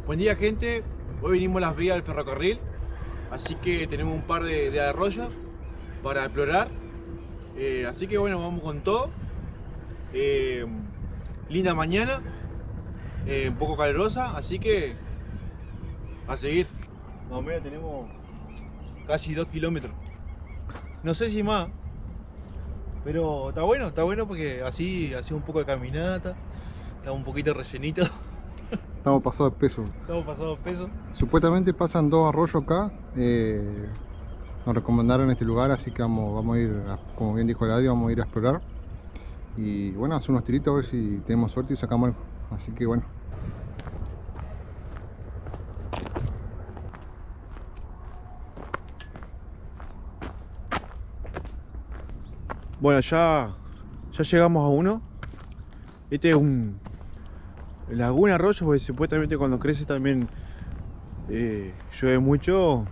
Buen día, gente. Hoy vinimos a las vías del ferrocarril, así que tenemos un par de arroyos para explorar. Así que bueno, vamos con todo. Linda mañana, un poco calurosa, así que a seguir. Más o menos tenemos casi 2 kilómetros. No sé si más, pero está bueno porque así un poco de caminata, está un poquito rellenito. Estamos pasados de peso. Estamos pasados de peso. Supuestamente pasan 2 arroyos acá. Nos recomendaron este lugar, así que vamos a ir, como bien dijo el Adi, vamos a ir a explorar. Y bueno, hacer unos tiritos a ver si tenemos suerte y sacamos algo. Así que bueno. Bueno, ya llegamos a uno. Este es un laguna arroyo, porque supuestamente cuando crece también llueve mucho.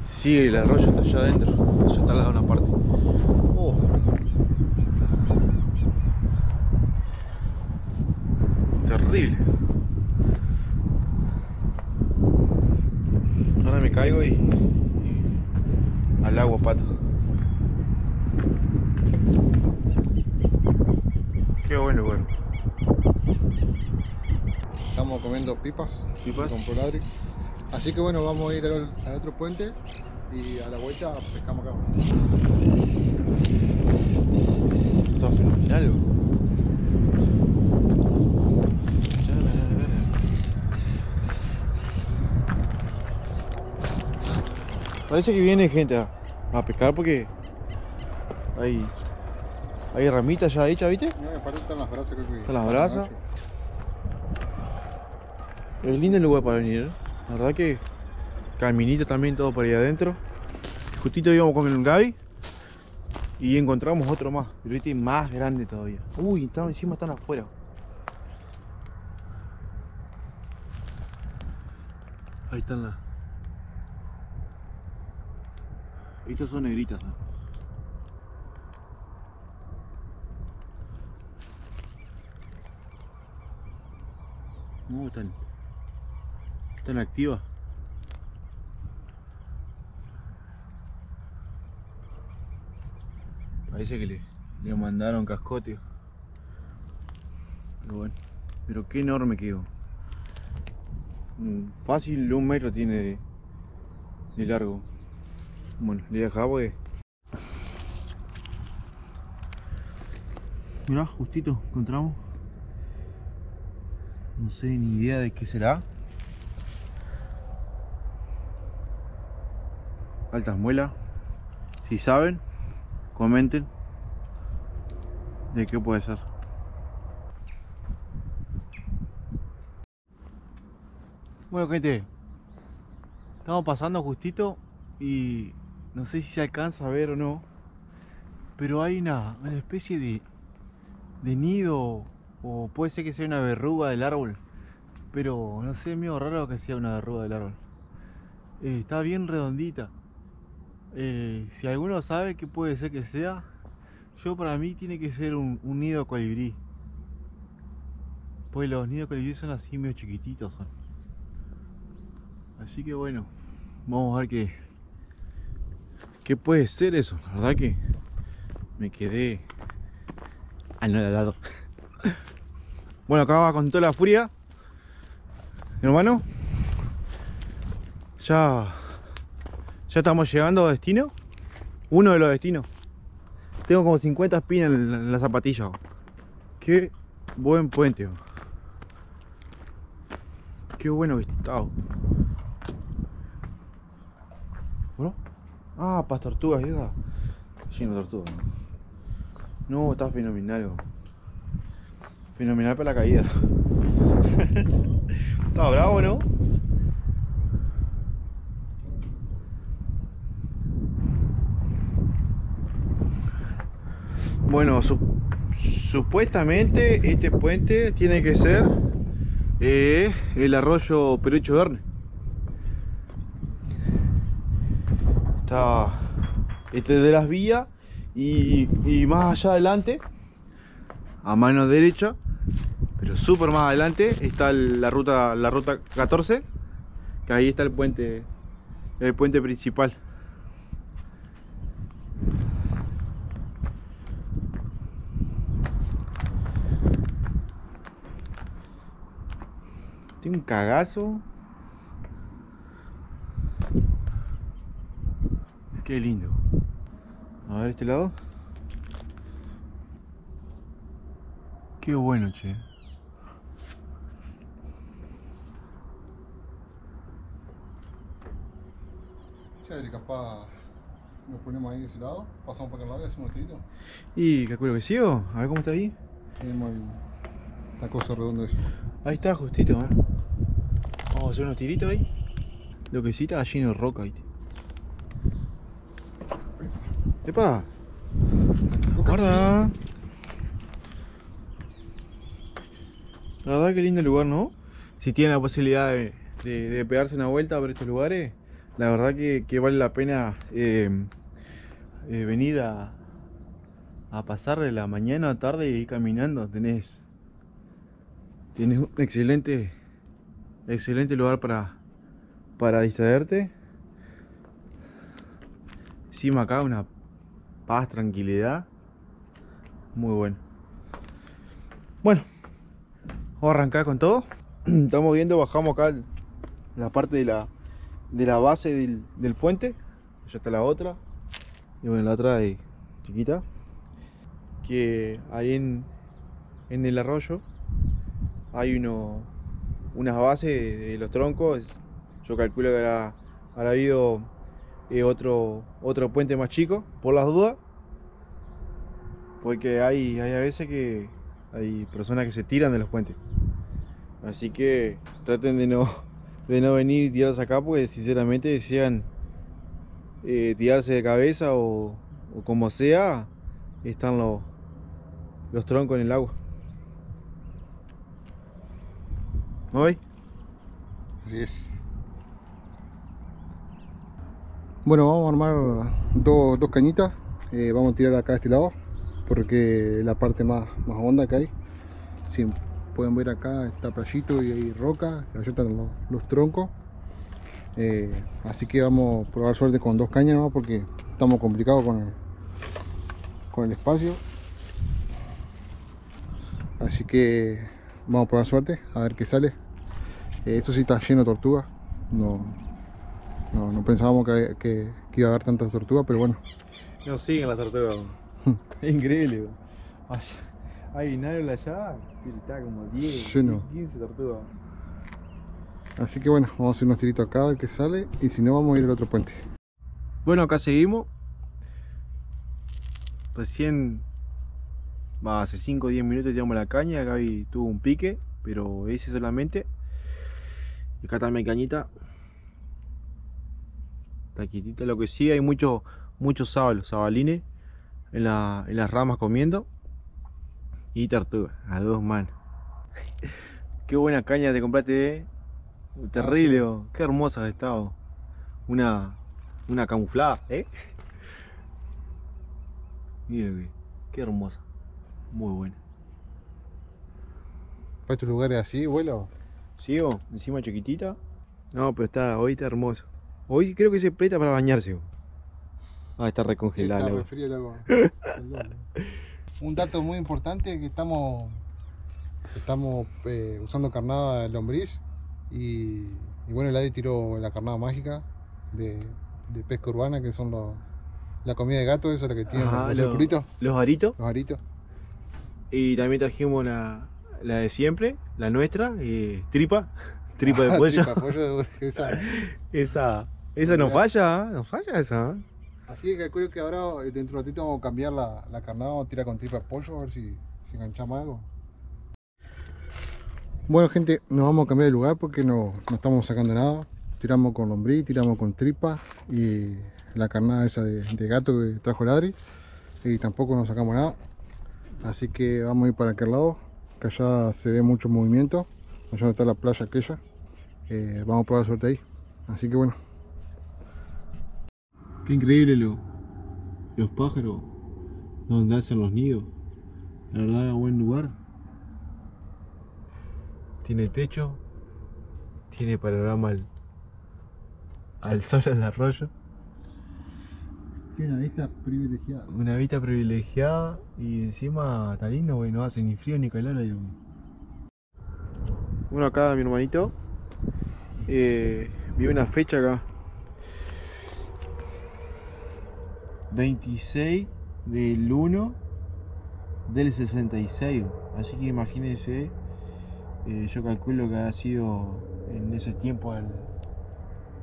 Sigue el arroyo hasta allá adentro, allá está al lado de una parte. Oh. Terrible. Ahora me caigo y al agua, pato. Qué bueno. Estamos comiendo pipas. Compró el Adri. Así que bueno, vamos a ir al otro puente y a la vuelta pescamos acá. Está fenomenal. Parece que viene gente a pescar porque hay ramitas ya hechas, ¿viste? Me parece que están las brasas. Están las brasas. Es lindo el lugar para venir, ¿eh? La verdad que caminito también todo por ahí adentro. Justito íbamos con el Gaby y encontramos otro más, pero este es más grande todavía. Uy, encima están afuera. Ahí están las. Estas son negritas, ¿no? No, están activas. Parece que le mandaron cascote. Pero bueno, pero qué enorme quedó. Fácil 1 metro tiene de largo. Bueno, le dejaba porque... Mirá, justito encontramos. No sé ni idea de qué será. Altas muelas. Si saben, comenten de qué puede ser. Bueno, gente, estamos pasando justito y no sé si se alcanza a ver o no, pero hay una especie de nido, o puede ser que sea una verruga del árbol, pero no sé, es medio raro que sea una verruga del árbol. Está bien redondita. Si alguno sabe qué puede ser que sea, para mí tiene que ser un nido de colibrí. Pues los nidos de colibrí son así medio chiquititos son. Así que bueno, vamos a ver qué puede ser eso. La verdad que me quedé anodado. Bueno, acá va con toda la furia, hermano. Ya estamos llegando a destino. Uno de los destinos. Tengo como 50 espinas en la zapatilla. Qué buen puente. Qué bueno que está. ¿Bueno? Ah, para tortugas, vieja. Lleno de tortugas. No, está fenomenal. Fenomenal para la caída. Está bravo, ¿no? Bueno, supuestamente este puente tiene que ser el arroyo Perucho Verne. Está de las vías y más allá adelante, a mano derecha, pero súper más adelante, está la ruta 14, Que ahí está el puente principal. Tiene un cagazo. Qué lindo. A ver este lado. Qué bueno, che. Chévere, capaz nos ponemos ahí de ese lado, pasamos por acá al lado y hacemos un tirito. Y calculo que sigo. A ver cómo está ahí. Tenemos ahí la cosa redonda esa. Ahí está, justito, ¿eh? Vamos a hacer unos tiritos ahí. Lo que sí está lleno de roca, ¿viste? ¡Epa! Guarda. La verdad que lindo lugar, ¿no? Si tienen la posibilidad de pegarse una vuelta por estos lugares, la verdad que vale la pena venir a pasar la mañana o tarde y ir caminando. Tenés un excelente lugar para distraerte. Encima acá una paz, tranquilidad. Muy bueno. Bueno, vamos a arrancar con todo. Estamos viendo, bajamos acá la parte de la base del puente. Ya está la otra. Y bueno, la otra es chiquita. Que ahí en el arroyo hay unas bases de los troncos. Yo calculo que habrá habido otro puente más chico, por las dudas. Porque hay a veces que hay personas que se tiran de los puentes. Así que traten de no venir y tirarse acá, porque sinceramente desean tirarse de cabeza o como sea, están los troncos en el agua. ¿Hoy? Así es. Bueno, vamos a armar dos cañitas. Vamos a tirar acá a este lado, porque es la parte más honda que hay. Si pueden ver, acá está playito y hay roca, allá están los troncos. Así que vamos a probar suerte con dos cañas, ¿no? Porque estamos complicados con el espacio. Así que vamos a probar suerte, a ver qué sale. Esto sí está lleno de tortugas. No pensábamos que iba a haber tantas tortugas, pero bueno. No siguen las tortugas. Es increíble. Hay nadie allá, pero está como 10, 15 tortugas. Así que bueno, vamos a hacer unos tiritos acá a ver qué sale, y si no vamos a ir al otro puente. Bueno, acá seguimos. Recién, hace 5 o 10 minutos tiramos la caña. Gaby tuvo un pique, pero ese solamente. Y acá está mi cañita. Está quietita. Lo que sí, hay muchos sabalines en las ramas comiendo. Y tortugas, a dos manos. Qué buena caña te compraste, terrible, sí. Qué hermosa ha estado. Una camuflada, Miren, qué hermosa. Muy buena. ¿Para estos lugares así, vuelo? ¿Sigo? Encima chiquitita. No, pero hoy está hermoso. Hoy creo que se presta para bañarse. Está recongelado. Está re frío el agua. Un dato muy importante, que estamos usando carnada lombriz, y bueno, el Adi tiró la carnada mágica de pesca urbana, que son la comida de gato, esa es la que tienen los circulitos. Los aritos. Los aritos. Y también trajimos la de siempre, la nuestra, tripa de pollo. Tripa de pollo, esa no falla, no falla esa. Así que calculo que ahora, dentro de un ratito, vamos a cambiar la carnada, vamos a tirar con tripa de pollo, a ver si enganchamos algo. Bueno, gente, nos vamos a cambiar de lugar porque no estamos sacando nada. Tiramos con lombriz, tiramos con tripa y la carnada esa de gato que trajo el Adri, y tampoco nos sacamos nada. Así que vamos a ir para aquel lado, que allá se ve mucho movimiento, allá donde está la playa aquella. Vamos a probar suerte ahí. Así que bueno. Qué increíble los pájaros donde hacen los nidos. La verdad, buen lugar. Tiene techo, tiene panorama al sol al arroyo. Tiene una vista privilegiada. Una vista privilegiada y encima está lindo, güey, no hace ni frío ni calor ahí. Bueno, acá mi hermanito vive una fecha acá. 26 del 1 del 66. Así que imagínense, yo calculo que ha sido en ese tiempo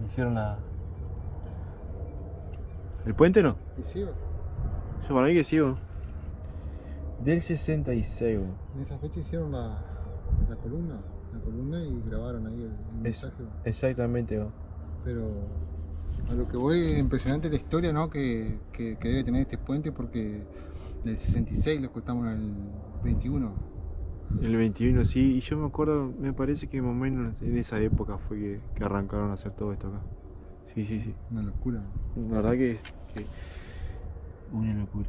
hicieron el puente, ¿no? ¿Y sí? Yo para mí que sí, ¿no? Del 66. En esa fecha hicieron la columna y grabaron ahí el mensaje. Exactamente, ¿no? Pero a lo que voy es impresionante la historia, ¿no? que debe tener este puente, porque del 66 lo que estamos en el 21. El 21, sí, y yo me acuerdo, me parece que más o menos en esa época fue que arrancaron a hacer todo esto acá. Sí, sí, sí. Una locura. La verdad que una locura.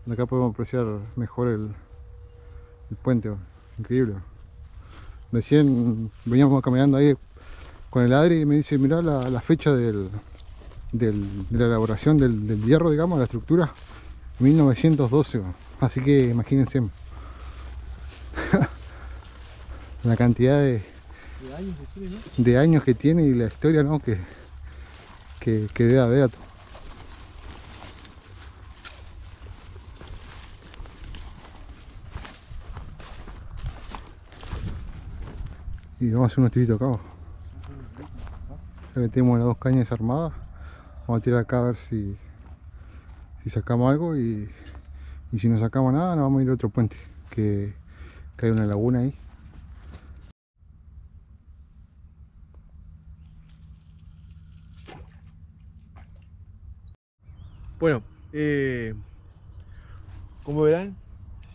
De acá podemos apreciar mejor el puente, increíble. Recién veníamos caminando ahí con el Adri y me dice, mirá la fecha de la elaboración del hierro, digamos, la estructura, 1912. Así que imagínense la cantidad de años que tiene y la historia, ¿no? que debe haber. Y vamos a hacer unos tiritos acá. Ya que tenemos las dos cañas armadas, vamos a tirar acá a ver si sacamos algo, y si no sacamos nada, nos vamos a ir a otro puente que hay una laguna ahí. Bueno, como verán,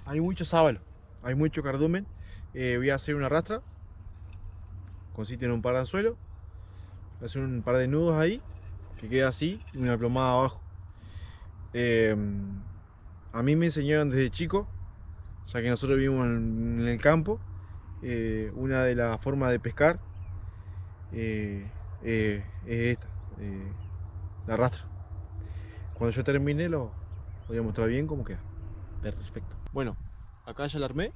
hay mucho sábalo, hay mucho cardumen. Voy a hacer una rastra, consiste en un par de anzuelos, voy a hacer un par de nudos ahí, que queda así, y una plomada abajo. A mí me enseñaron desde chico, ya que nosotros vivimos en el campo, una de las formas de pescar es esta, la rastra. Cuando yo termine lo voy a mostrar bien cómo queda. Perfecto. Bueno, acá ya la armé.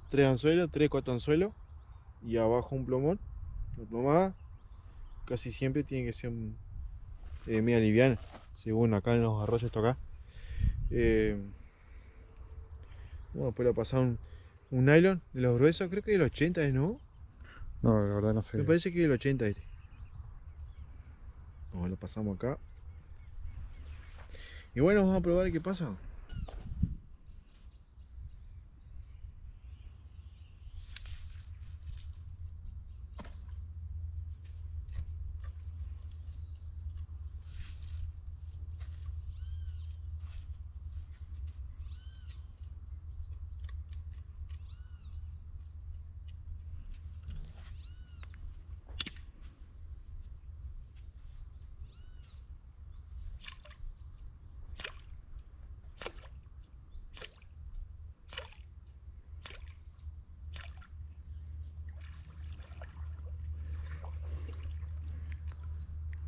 3 anzuelos, 3, 4 anzuelos. Y abajo un plomón. La plomada casi siempre tiene que ser media liviana. Según acá en los arroyos, esto acá. Bueno, después le pasar un nylon de los gruesos. Creo que del 80, ¿no? No, la verdad no sé. Me parece que del 80 este. Lo pasamos acá. Y bueno, vamos a probar qué pasa.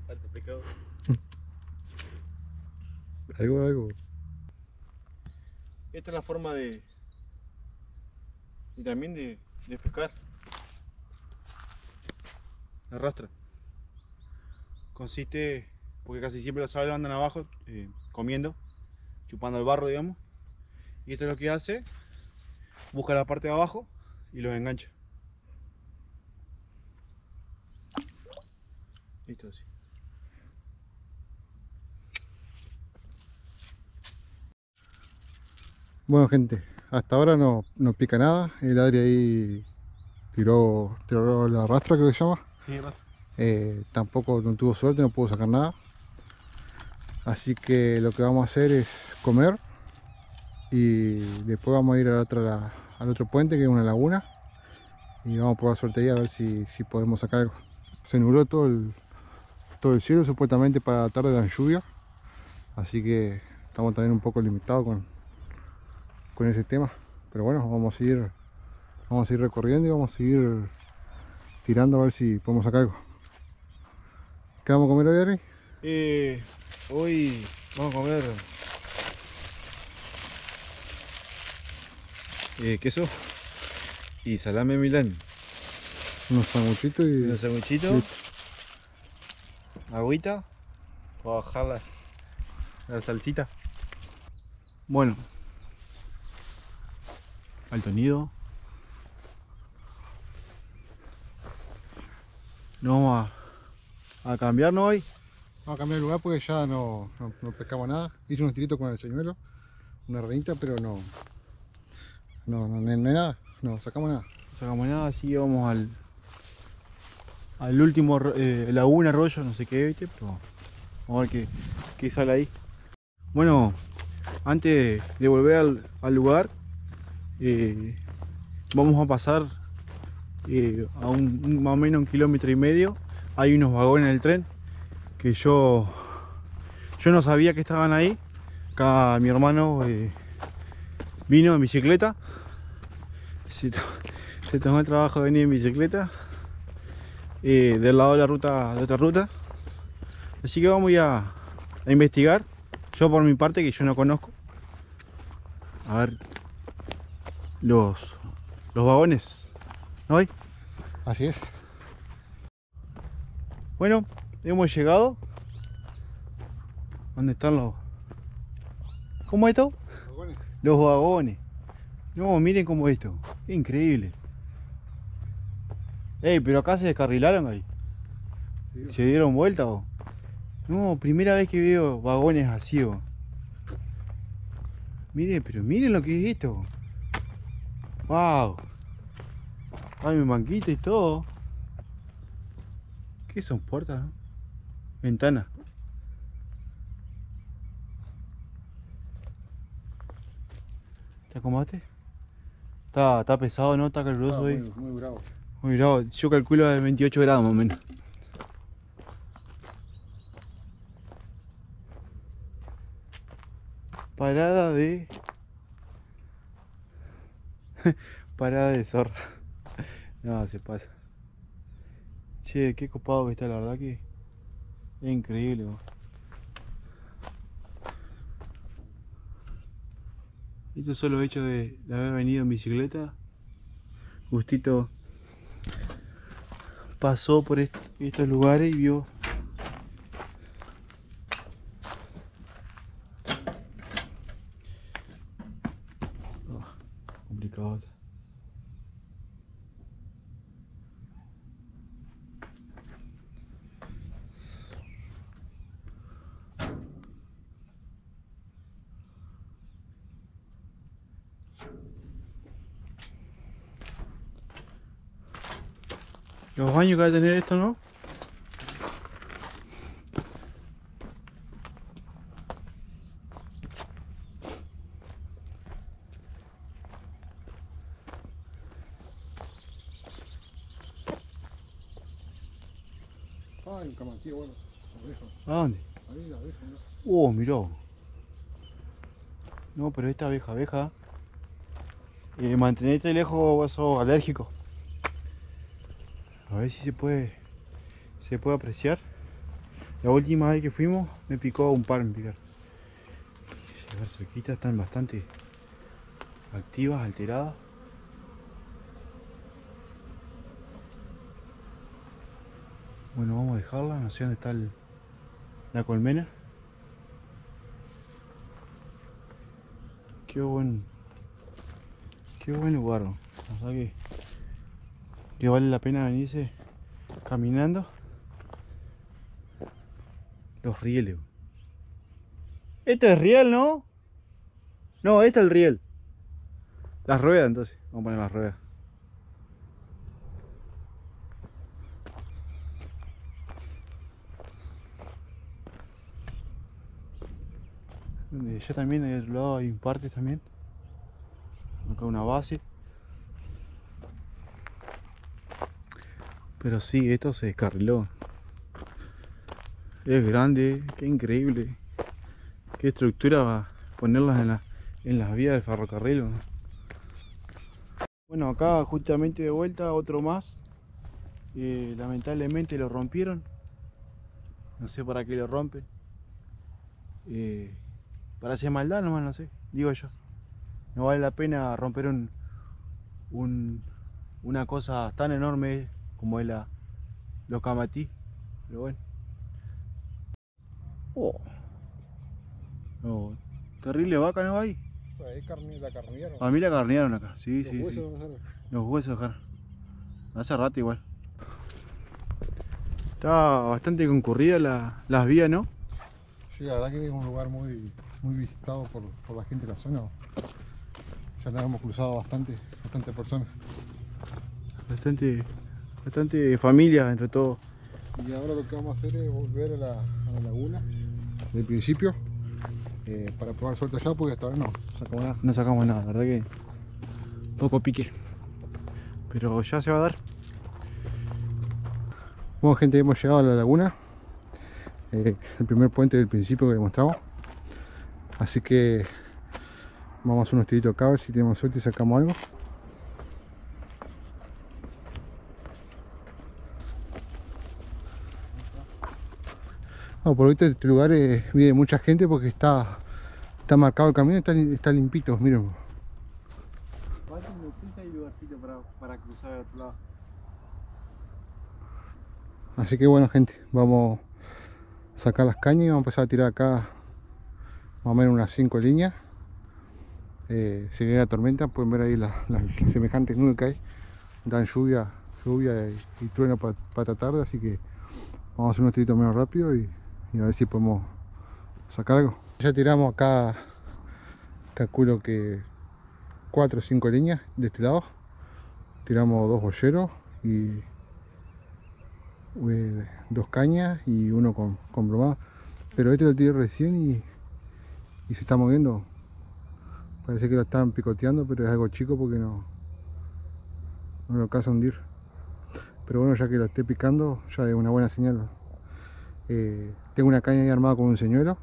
Falta pecado. Algo. Esta es la forma y también de pescar. La rastra. Consiste, porque casi siempre los sábalos andan abajo comiendo, chupando el barro, digamos. Y esto es lo que hace, busca la parte de abajo y los engancha. Listo, así. Bueno, gente, hasta ahora no pica nada. El Adri ahí tiró la rastra, creo que se llama. Sí, rastra. Tampoco no tuvo suerte, no pudo sacar nada. Así que lo que vamos a hacer es comer, y después vamos a ir al otro puente, que es una laguna, y vamos a probar suerte ahí a ver si podemos sacar algo. Se nubló todo el cielo, supuestamente para la tarde dan lluvia, así que estamos también un poco limitados con ese tema. Pero bueno, vamos Vamos a ir recorriendo y vamos a seguir tirando a ver si podemos sacar algo. ¿Qué vamos a comer hoy, Ari? Hoy vamos a comer queso y salame Milán. Unos sanguchitos y... Unos sanguchitos, agüita para bajar la salsita. Bueno, Alto Nido. Nos vamos a cambiarnos hoy. Vamos a cambiar de lugar porque ya no pescamos nada. Hice unos tiritos con el señuelo, una ranita, pero no hay nada, no sacamos nada. No sacamos nada, así que vamos al último laguna, arroyo, no sé qué, ¿viste? Pero vamos a ver qué sale ahí. Bueno, antes de volver al lugar, vamos a pasar a más o menos 1,5 kilómetros. Hay unos vagones del tren que yo no sabía que estaban ahí. Acá mi hermano vino en bicicleta, se tomó el trabajo de venir en bicicleta del lado de la ruta, de otra ruta. Así que vamos a investigar. Yo por mi parte, que yo no conozco, a ver los vagones, ¿no hay? Así es. Bueno, hemos llegado. ¿Dónde están los? ¿Cómo es esto? ¿Vagones? Los vagones. No, miren cómo es esto. Es increíble. Ey, pero acá se descarrilaron ahí. Sí. ¿Se dieron vuelta o? No, primera vez que veo vagones así. Miren, pero miren lo que es esto. Wow. Hay un banquito y todo. ¿Qué son? ¿Puertas? ¿No? Ventanas. ¿Te acomodaste? Está pesado, ¿no? Está caluroso hoy. Muy bravo. Muy bravo. Yo calculo de 28 grados más o menos. Parada de... Parada de zorra. No, se pasa. Che, qué copado que está, la verdad que es increíble. Esto solo hecho de haber venido en bicicleta. Justito pasó por estos lugares y vio. Complicado. Los baños que va a tener esto, ¿no? Ay, un camaquillo, bueno. Lo dejo. ¿A dónde? Ahí la dejo, ¿no? Mirá. No, pero esta abeja. Mantenete lejos, vos sos alérgico. A ver si se puede apreciar. La última vez que fuimos me picó un par, me picaron. Las cerquitas están bastante activas, alteradas. Bueno, vamos a dejarla, no sé dónde está la colmena. Qué buen lugar, ¿no? O sea que vale la pena venirse caminando. Los rieles. Este es riel, ¿no? No, este es el riel. Las ruedas, entonces. Vamos a poner las ruedas. Allá también, al otro lado hay un parque también. Acá una base. Pero sí, esto se descarriló. Es grande, qué increíble. Qué estructura va a ponerlas en las vías del ferrocarril, ¿no? Bueno, acá justamente de vuelta otro más. Lamentablemente lo rompieron. No sé para qué lo rompen. Para hacer maldad nomás, no sé, digo yo. No vale la pena romper una cosa tan enorme como es los camatí. Pero bueno. Oh. No, terrible vaca no hay. Ahí la carnearon. A mí la carnearon acá, sí, Los sí, huesos sí. no salen. Los huesos dejaron. Hace rato igual. Está bastante concurrida las vías, ¿no? Sí, la verdad que es un lugar muy visitado por la gente de la zona. Ya nos hemos cruzado bastante personas. Bastante familia entre todos. Y ahora lo que vamos a hacer es volver a la laguna del principio para probar suerte allá, porque hasta ahora no sacamos nada. No sacamos nada, la verdad que poco pique. Pero ya se va a dar. Bueno, gente, hemos llegado a la laguna. El primer puente del principio que le mostramos. Así que vamos a hacer unos tiritos acá a ver si tenemos suerte y sacamos algo. No, por ahorita este lugar viene mucha gente porque está marcado el camino y está limpito, miren. Hay lugarcito para cruzar al otro lado. Así que bueno, gente, vamos a sacar las cañas y vamos a empezar a tirar acá más o menos unas 5 líneas. Si viene la tormenta pueden ver ahí las semejantes nubes que hay, dan lluvia y trueno para esta tarde, así que vamos a hacer unos tiritos menos rápido y a ver si podemos sacar algo. Ya tiramos acá, calculo que 4 o 5 líneas de este lado, tiramos 2 boyeros y 2 cañas y uno con bromada, pero este lo tiré recién y se está moviendo. Parece que lo están picoteando, pero es algo chico porque no lo alcanza a hundir. Pero bueno, ya que lo esté picando, ya es una buena señal. Tengo una caña ahí armada con un señuelo,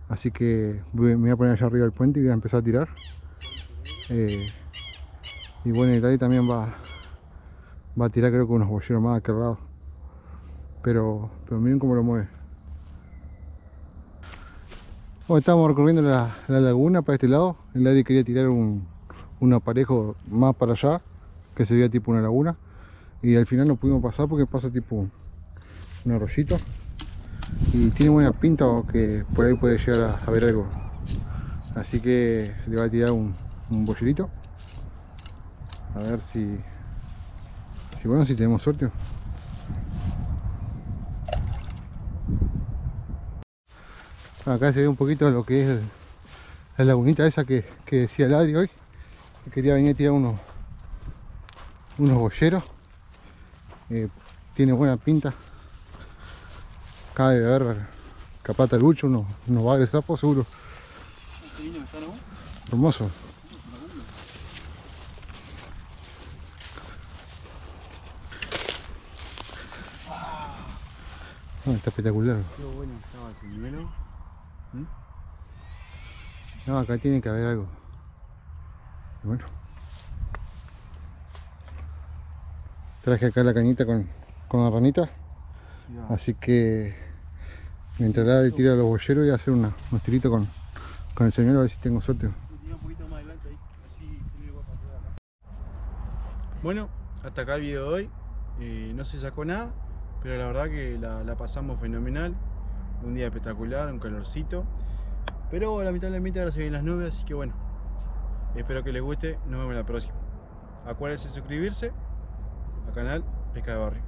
así que me voy a poner allá arriba del puente y voy a empezar a tirar. Y bueno, el Ari también va a tirar, creo que unos boyeros más acarrados. Pero miren cómo lo mueve. Bueno, estamos recorriendo la laguna para este lado. El Ari quería tirar un aparejo más para allá, que se veía tipo una laguna, y al final no pudimos pasar porque pasa tipo un arroyito y tiene buena pinta que por ahí puede llegar a ver algo. Así que le voy a tirar un boyerito a ver si tenemos suerte. Acá se ve un poquito lo que es la lagunita esa que decía el Adri hoy, que quería venir a tirar unos boyeros. Tiene buena pinta. Acá debe haber capata el lucho, unos bagres sapos seguro. Hermoso. Está espectacular. Qué bueno estaba el señuelo. No, acá tiene que haber algo. Y bueno, traje acá la cañita con la ranita, así que mientras la tira los boyeros voy a hacer unos tiritos con el señuelo a ver si tengo suerte. Bueno, hasta acá el video de hoy. No se sacó nada, pero la verdad que la pasamos fenomenal. Un día espectacular, un calorcito. Pero lamentablemente ahora se ven las nubes, así que bueno. Espero que les guste. Nos vemos en la próxima. Acuérdense de suscribirse al canal Pesca de Barrio.